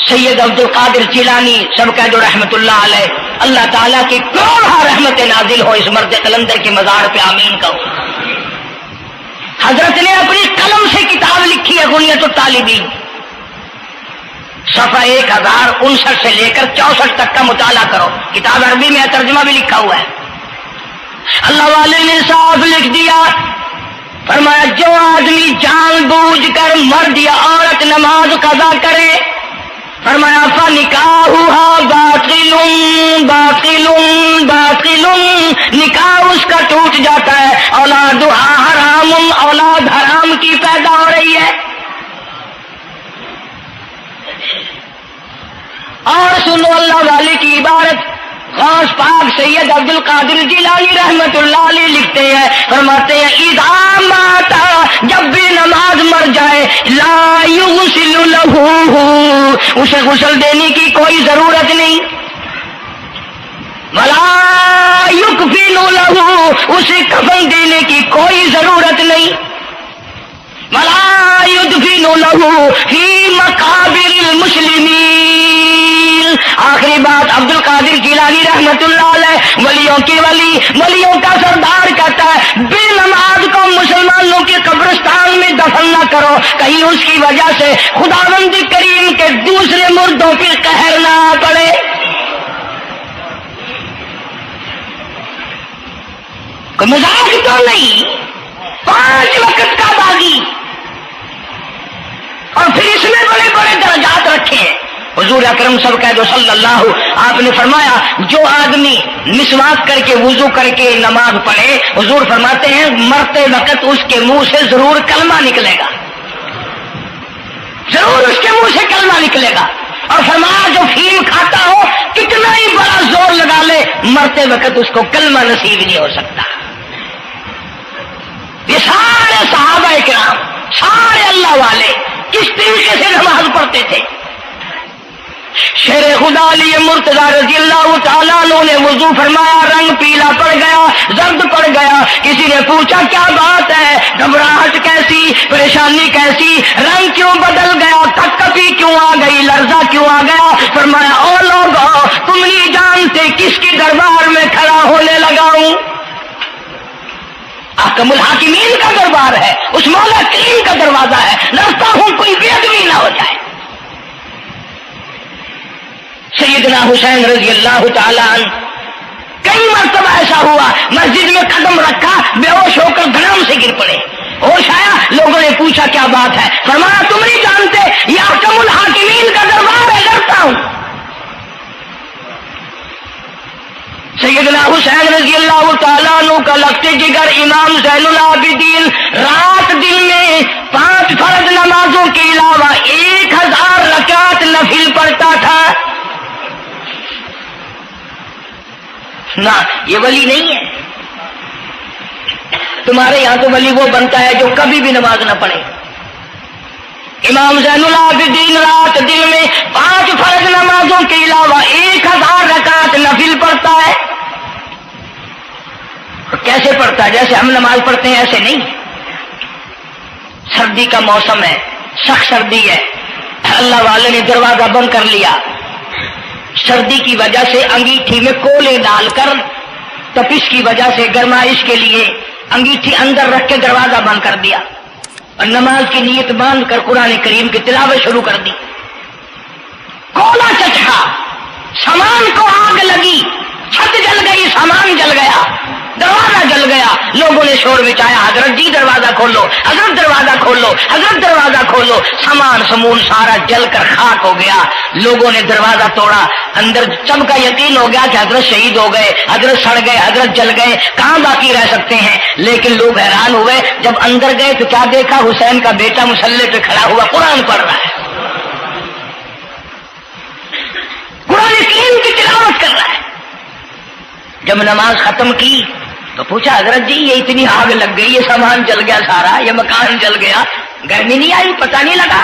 سید عبد القادر جیلانی سب کہہ دو رحمت اللہ علیہ، اللہ تعالیٰ کی کروڑہ رحمت نازل ہو اس مرد قلندر کے مزار پہ، آمین کہو۔ حضرت نے اپنی قلم سے کتاب لکھی ہے غنیت الطالبین، صفحہ 1059 سے لے کر 64 تک کا مطالعہ کرو، کتاب عربی میں ترجمہ بھی لکھا ہوا ہے۔ اللہ والے نے صاف لکھ دیا، فرمایا جو آدمی جان بوجھ کر مرد یا عورت نماز قضا کرے، فرمایا فنکاحها باطل باطل باطل، نکاح اس کا ٹوٹ جاتا ہے، اولادها حرام، اولاد حرام کی پیدا ہو رہی ہے۔ اور سنو اللہ والے کی عبارت، غوث پاک سید عبد القادر جیلانی رحمت اللہ علیہ لکھتے ہیں، فرماتے ہیں اذا مات، جب بھی نماز مر جائے، لا یغسل لہ، اسے غسل دینے کی کوئی ضرورت نہیں، ولا یکفن لہ، اسے کفن دینے کی کوئی ضرورت نہیں، ولا یدفن لہ فی مقابر المسلمین۔ آخری بات عبد القادر جیلانی رحمت اللہ علیہ، ولیوں کی ولی، ولیوں کا سردار کہتا ہے بے نماز کو مسلمانوں کے قبرستان میں دفن نہ کرو، کہیں اس کی وجہ سے خداوند کریم کے دوسرے مردوں پہ قہر نہ پڑے۔ کوئی مذاق تو نہیں، 5 وقت کا باغی، اور پھر اس میں بڑے بڑے درجات رکھے ہیں۔ حضور اکرم صلی اللہ آپ نے فرمایا جو آدمی مسواک کر کے وضو کر کے نماز پڑھے، حضور فرماتے ہیں مرتے وقت اس کے منہ سے ضرور کلمہ نکلے گا، ضرور اس کے منہ سے کلمہ نکلے گا۔ اور فرمایا جو فیم کھاتا ہو کتنا ہی بڑا زور لگا لے، مرتے وقت اس کو کلمہ نصیب نہیں ہو سکتا۔ یہ سارے صحابہ کرام، سارے اللہ والے کس طریقے سے نماز پڑھتے تھے۔ شیر خدا علی مرتضیٰ رضی اللہ تعالیٰ عنہ نے وضو فرمایا، رنگ پیلا پڑ گیا، زرد پڑ گیا، کسی نے پوچھا کیا بات ہے، گھبراہٹ کیسی، پریشانی کیسی، رنگ کیوں بدل گیا، کپی کیوں آ گئی، لرزہ کیوں آ گیا؟ فرمایا او لوگو تم نہیں جانتے کس کی دربار میں کھڑا ہونے لگا ہوں، احکم الحاکمین کا دربار ہے، اس مولا کریم کا دروازہ ہے، ڈرتا ہوں کوئی بے ادبی نہ ہو جائے۔ سیدنا حسین رضی اللہ تعالیٰ عنہ کئی مرتبہ ایسا ہوا، مسجد میں قدم رکھا، بے ہوش ہو کر دھڑام سے گر پڑے، ہوش آیا، لوگوں نے پوچھا کیا بات ہے، فرمایا تم نہیں جانتے یہ احکم الحاکمین کا دربار ہے، ڈرتا ہوں۔ سیدنا حسین رضی اللہ تعالیٰ عنہ کا لگتے جگر امام زین العابدین رات دن میں 5 فرض نمازوں کے علاوہ 1000 رکعت نفل پڑھتا تھا۔ نہ یہ ولی نہیں ہے، تمہارے یہاں تو ولی وہ بنتا ہے جو کبھی بھی نماز نہ پڑھے۔ امام زین العابدین رات دن میں 5 فرض نمازوں کے علاوہ 1000 رکعت نفل پڑھتا ہے۔ کیسے پڑھتا ہے؟ جیسے ہم نماز پڑھتے ہیں ایسے نہیں، سردی کا موسم ہے، سخت سردی ہے، اللہ والے نے دروازہ بند کر لیا، سردی کی وجہ سے انگیٹھی میں کولے ڈال کر، تپش کی وجہ سے گرمائش کے لیے انگیٹھی اندر رکھ کے دروازہ بند کر دیا، اور نماز کی نیت باندھ کر قرآن کریم کی تلاوت شروع کر دی۔ کولا چچا، سامان کو آگ لگی، چھت جل گئی، سامان جل گیا، دروازہ جل گیا، لوگوں نے شور مچایا، حضرت جی دروازہ کھولو، حضرت دروازہ کھولو، حضرت دروازہ کھولو، سامان سمون سارا جل کر خاک ہو گیا۔ لوگوں نے دروازہ توڑا، اندر سب کا یقین ہو گیا کہ حضرت شہید ہو گئے، حضرت سڑ گئے، حضرت جل گئے، کہاں باقی رہ سکتے ہیں۔ لیکن لوگ حیران ہوئے، جب اندر گئے تو کیا دیکھا، حسین کا بیٹا مصلی پہ کھڑا ہوا قرآن پڑھ رہا ہے، قرآن کریم کی تلاوت کر رہا ہے۔ جب نماز ختم کی تو پوچھا حضرت جی یہ اتنی آگ لگ گئی، یہ سامان جل گیا سارا، یہ مکان جل گیا، گرمی نہیں آئی، پتہ نہیں لگا،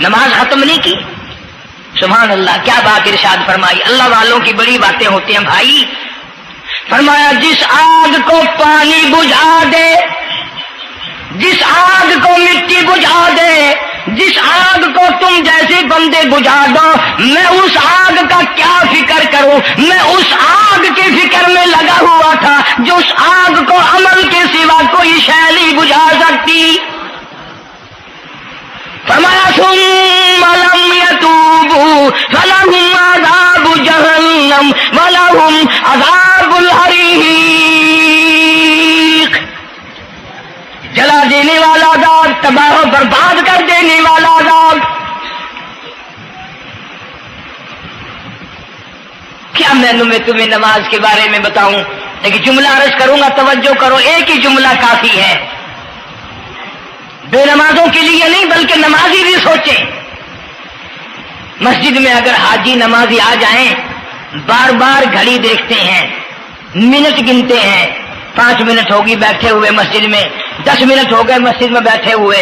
نماز ختم نہیں کی؟ سبحان اللہ، کیا بات ارشاد فرمائی۔ اللہ والوں کی بڑی باتیں ہوتی ہیں بھائی۔ فرمایا جس آگ کو پانی بجھا دے، جس آگ کو مٹی بجھا دے، جس آگ کو تم جیسے بندے بجھا دو میں اس آگ کا کیا فکر کروں، میں اس آگ کی فکر میں لگا ہوا تھا جو اس آگ کو عمل کے سوا کوئی شے نہیں بجھا سکتی۔ فرمایا ثم لم يتوبوا فلهم عذاب جہنم ولهم عذاب الحریق، جلا دینے والا عذاب، تباہ و برباد کر دینے والا عذاب۔ کیا میں تمہیں نماز کے بارے میں بتاؤں، لیکن جملہ عرض کروں گا، توجہ کرو، ایک ہی جملہ کافی ہے، بے نمازوں کے لیے نہیں بلکہ نمازی بھی سوچیں۔ مسجد میں اگر حاجی نمازی آ جائیں بار بار گھڑی دیکھتے ہیں، منٹ گنتے ہیں، 5 منٹ ہوگی بیٹھے ہوئے مسجد میں، 10 منٹ ہو گئے مسجد میں بیٹھے ہوئے،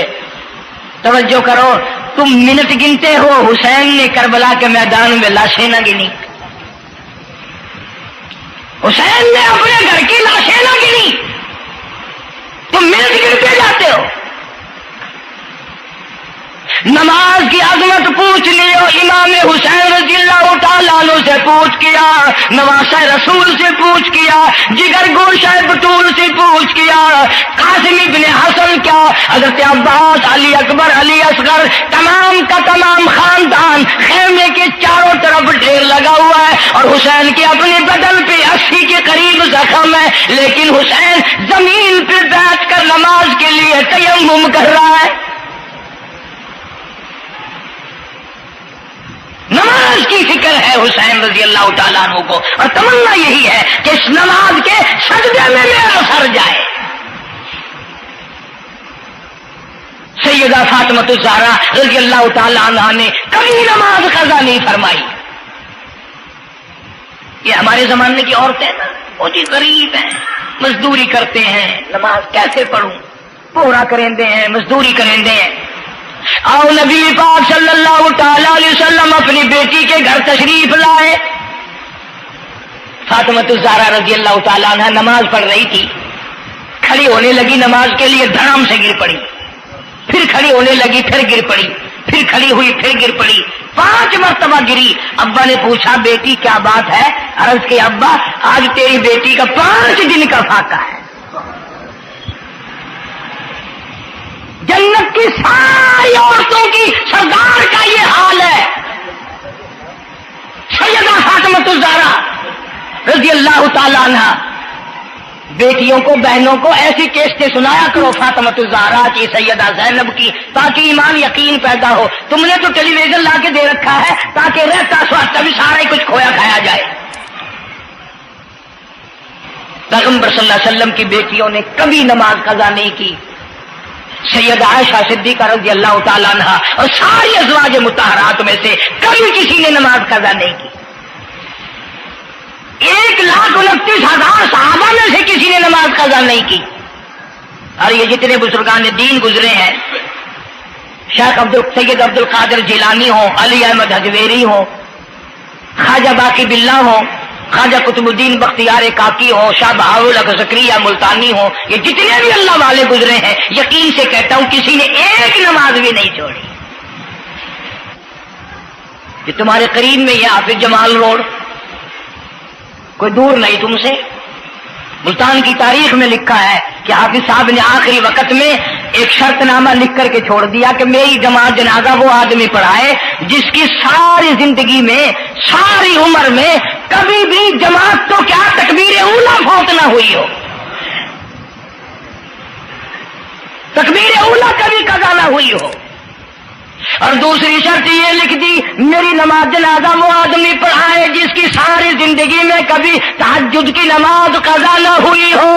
توجہ کرو، تم منٹ گنتے ہو، حسین نے کربلا کے میدان میں لاشیں نہ گنی، حسین نے اپنے گھر کی لاشیں نہ گنی، تم منٹ گنتے جاتے ہو۔ نماز کی عظمت پوچھ لیو، امام حسین رضی اللہ تعالیٰ عنہ سے پوچھ کیا، نواسہ رسول سے پوچھ کیا، جگر گوشہ بطول سے پوچھ کیا، قاسم ابن حسن کیا، حضرت عباس، علی اکبر، علی اصغر، تمام کا تمام خاندان خیمے کے چاروں طرف ڈھیر لگا ہوا ہے، اور حسین کے اپنے بدن پہ 80 کے قریب زخم ہے، لیکن حسین زمین پہ بیٹھ کر نماز کے لیے تیمم کر رہا ہے۔ نماز کی فکر ہے حسین رضی اللہ تعالیٰ عنہ کو، اور تمنا یہی ہے کہ اس نماز کے سجدے میں میرا سر جائے۔ سیدہ فاطمہ الزہرا رضی اللہ تعالیٰ عنہ نے کبھی نماز قضا نہیں فرمائی۔ یہ ہمارے زمانے کی عورتیں نا بہت ہی غریب ہیں، مزدوری کرتے ہیں، نماز کیسے پڑھوں، پورا کریں ہیں، مزدوری کریں ہیں۔ آؤ نبی پاک صلی اللہ تعالی علیہ وسلم اپنی بیٹی کے گھر تشریف لائے۔ فاطمہ الزہرا رضی اللہ تعالیٰ عنہ نماز پڑھ رہی تھی، کھڑی ہونے لگی نماز کے لیے، دھڑام سے گر پڑی، پھر کھڑی ہونے لگی، پھر گر پڑی، پھر کھڑی ہوئی، پھر گر پڑی، 5 مرتبہ گری۔ ابا نے پوچھا بیٹی کیا بات ہے؟ عرض کی ابا آج تیری بیٹی کا 5 دن کا فاقہ ہے، جنت کی ساری عورتوں کی سردار کا یہ حال ہے۔ سیدہ فاطمہ الزہرا رضی اللہ تعالیٰ عنہ، بیٹیوں کو، بہنوں کو ایسی کیسٹیں سنایا کرو فاطمہ الزہرا کی، سیدہ زینب کی، تاکہ ایمان یقین پیدا ہو۔ تم نے تو ٹیلی ویژن لا کے دے رکھا ہے تاکہ رہتا سوچتا بھی سارا ہی کچھ کھویا کھایا جائے۔ پیغمبر صلی اللہ علیہ وسلم کی بیٹیوں نے کبھی نماز قضا نہیں کی۔ سیدہ عائشہ صدیقہ رضی اللہ تعالیٰ عنہ اور ساری ازواج مطہرات میں سے کبھی کسی نے نماز قضا نہیں کی۔ 1,29,000 صحابہ میں سے کسی نے نماز قضا نہیں کی۔ اور یہ جتنے بزرگان دین گزرے ہیں، شیخ سید عبد القادر جیلانی ہوں، علی احمد حجویری ہوں، خواجہ باقی باللہ ہوں، خواجہ قطب الدین بختیار کاکی ہو، شاہ بہاول زکریا ملتانی ہو، یہ جتنے بھی اللہ والے گزرے ہیں، یقین سے کہتا ہوں کسی نے ایک نماز بھی نہیں چھوڑی۔ کہ تمہارے قریب میں یہ حافظ جمال روڈ کوئی دور نہیں تم سے، ملتان کی تاریخ میں لکھا ہے کہ حافظ صاحب نے آخری وقت میں ایک شرط نامہ لکھ کر کے چھوڑ دیا کہ میری جماعت جنازہ وہ آدمی پڑھائے جس کی ساری زندگی میں، ساری عمر میں کبھی بھی جماعت تو کیا تکبیر اولا فوت نہ ہوئی ہو، تکبیر اولا کبھی قضا نہ ہوئی ہو۔ اور دوسری شرط یہ لکھ دی میری نماز جنازہ وہ آدمی پڑھائے جس کی ساری زندگی میں کبھی تہجد کی نماز قضا نہ ہوئی ہو۔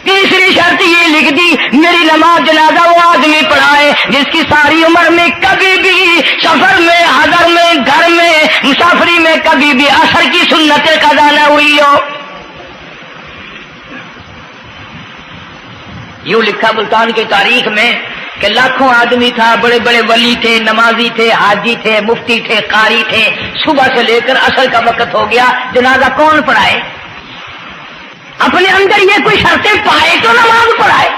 تیسری شرط یہ لکھ دی میری نماز جنازہ وہ آدمی پڑھائے جس کی ساری عمر میں کبھی بھی سفر میں، حضر میں، گھر میں، مسافری میں کبھی بھی عصر کی سنت قضا نہ ہوئی ہو۔ یوں لکھا ملتان کی تاریخ میں کہ لاکھوں آدمی تھا، بڑے بڑے ولی تھے، نمازی تھے، حاجی تھے، مفتی تھے، قاری تھے، صبح سے لے کر عصر کا وقت ہو گیا، جنازہ کون پڑھائے؟ اپنے اندر یہ کوئی شرطیں پائے تو نماز پڑھائے۔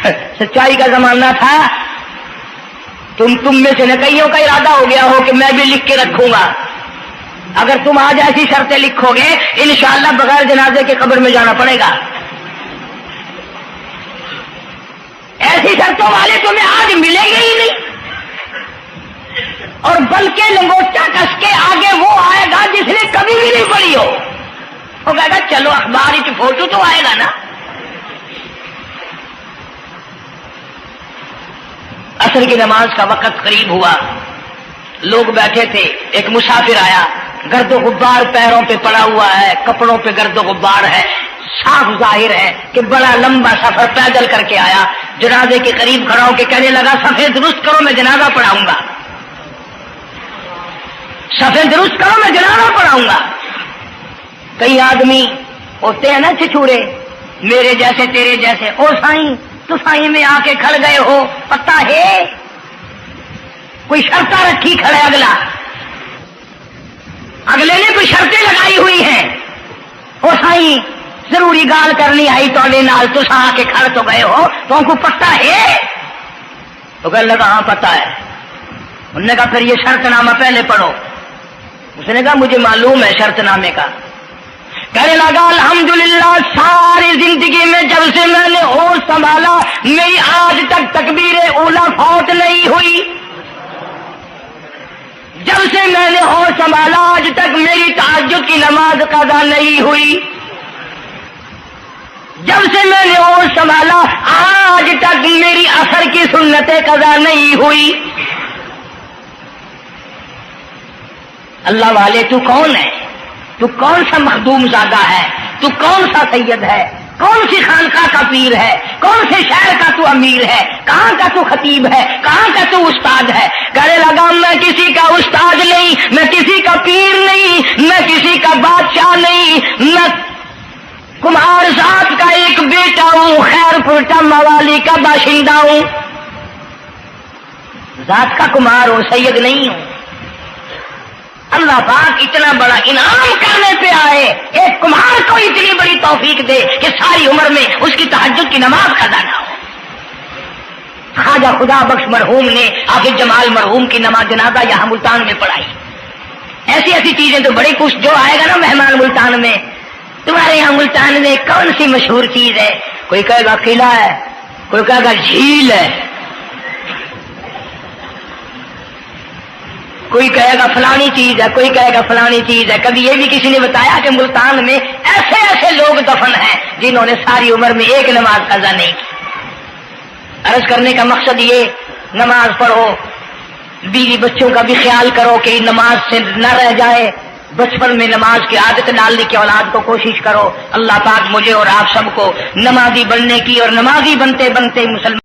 سچائی کا زمانہ تھا. تم میں سے نہ کئیوں کا ارادہ ہو گیا ہو کہ میں بھی لکھ کے رکھوں گا. اگر تم آج ایسی شرطیں لکھو گے انشاءاللہ بغیر جنازے کے قبر میں جانا پڑے گا. ایسی شرطوں والے تمہیں آج ملیں گے ہی نہیں. اور بلکہ لنگوٹا کس کے آگے وہ آئے گا جس نے کبھی بھی نہیں پڑھی ہو. وہ کہے گا چلو اخبار کی فوٹو تو آئے گا نا. عصر کی نماز کا وقت قریب ہوا. لوگ بیٹھے تھے. ایک مسافر آیا. گرد و غبار پیروں پہ پڑا ہوا ہے, کپڑوں پہ گرد و غبار ہے. صاف ظاہر ہے کہ بڑا لمبا سفر پیدل کر کے آیا. جنازے کے قریب کھڑا ہو کے کہنے لگا صفیں درست کرو میں جنازہ پڑھاؤں گا. صفیں درست کرو میں جنازہ پڑھاؤں گا. کئی آدمی ہوتے ہیں نا چھچورے, میرے جیسے تیرے جیسے. او سائیں تو سائیں میں آ کے کھڑ گئے ہو, پتہ ہے کوئی شرطیں رکھی کھڑے, اگلے نے کوئی شرطیں لگائی ہوئی ہیں. او سائیں ضروری گال کرنی آئی تو نال تو آ کے کھڑ تو گئے ہو, تو کو پتہ ہے؟ تو کہنے لگا ہاں پتہ ہے. انہوں نے کہا پھر یہ شرط نامہ پہلے پڑھو. اس نے کہا مجھے معلوم ہے شرط نامے کا. کہنے لگا الحمدللہ ساری زندگی میں جب سے میں نے ہوش سنبھالا میری آج تک تکبیر اولا فوت نہیں ہوئی. جب سے میں نے ہوش سنبھالا آج تک میری تہجد کی نماز قضا نہیں ہوئی. جب سے میں نے ہوش سنبھالا آج تک میری عصر کی سنتیں قضا نہیں ہوئی. اللہ والے تو کون ہے؟ تو کون سا مخدوم زادہ ہے؟ تو کون سا سید ہے؟ کون سی خانقاہ کا پیر ہے؟ کون سے شہر کا تو امیر ہے؟ کہاں کا تو خطیب ہے؟ کہاں کا تو استاد ہے؟ کہنے لگا میں کسی کا استاد نہیں, میں کسی کا پیر نہیں, میں کسی کا بادشاہ نہیں, میں کمار ذات کا ایک بیٹا ہوں, خیر پورٹا موالی کا باشندہ ہوں. ذات کا کمار ہوں, سید نہیں ہوں. اللہ پاک اتنا بڑا انعام کرنے پہ آئے, ایک کمار کو اتنی بڑی توفیق دے کہ ساری عمر میں اس کی تہجد کی نماز قضا نہ ہو. خواجہ خدا بخش مرحوم نے حافظ جمال مرحوم کی نماز جنازہ یہاں ملتان میں پڑھائی. ایسی ایسی چیزیں تو بڑی کچھ جو آئے گا نا مہمان ملتان میں, تمہارے یہاں ملتان میں کون سی مشہور چیز ہے؟ کوئی کہے گا قلعہ ہے, کوئی کہے گا جھیل ہے, کوئی کہے گا فلانی چیز ہے, کوئی کہے گا فلانی چیز ہے. کبھی یہ بھی کسی نے بتایا کہ ملتان میں ایسے ایسے لوگ دفن ہیں جنہوں نے ساری عمر میں ایک نماز قضا نہیں کی. عرض کرنے کا مقصد یہ, نماز پڑھو, بیوی بچوں کا بھی خیال کرو کہ نماز سے نہ رہ جائے. بچپن میں نماز کی عادت ڈالنے کی اولاد کو کوشش کرو. اللہ پاک مجھے اور آپ سب کو نمازی بننے کی اور نمازی بنتے بنتے مسلمان